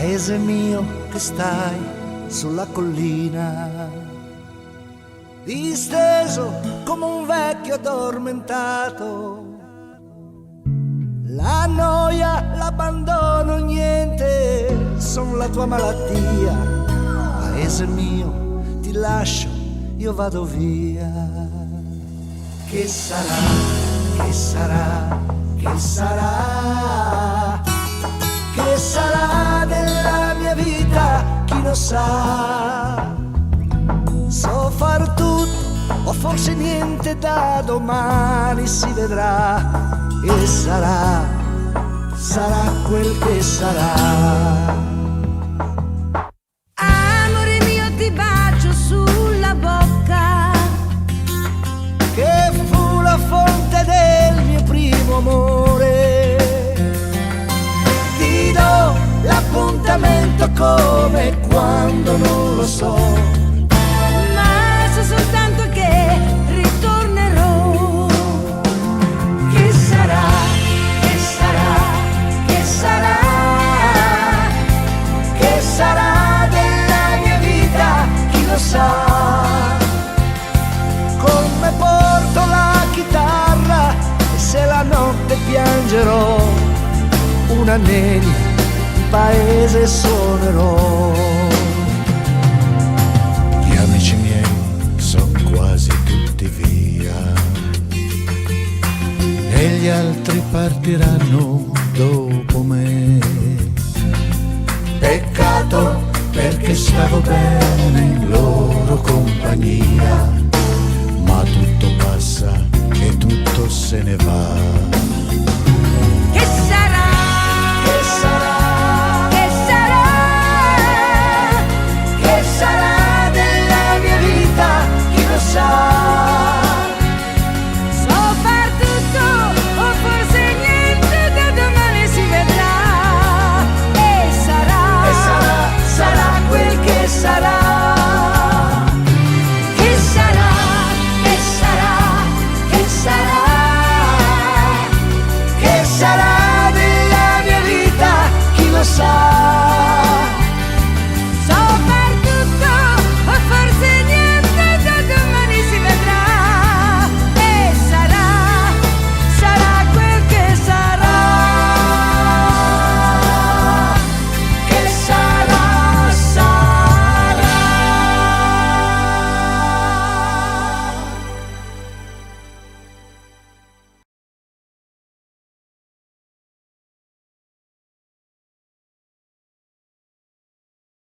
paese mio che stai sulla collina, disteso come un vecchio addormentato. La noia, l'abbandono, niente, son la tua malattia. Paese mio, ti lascio, io vado via. Che sarà, che sarà, che sarà, che sarà della mia vita, chi lo sa. So far tutto, o forse niente, da domani si vedrà. E sarà, sarà quel che sarà. Amore mio, ti bacio sulla bocca, Che fu la fonte del mio primo amore. Ti do l'appuntamento come quando non lo so, ma so soltanto che ritornerò. Che sarà, che sarà, che sarà, che sarà della mia vita, chi lo sa. Come porto la chitarra e se la notte piangerò, una nenia, il paese suonerò. Gli amici miei son quasi tutti via e gli altri partiranno dopo me. Peccato, perché stavo bene in loro compagnia, ma tutto passa e tutto se ne va.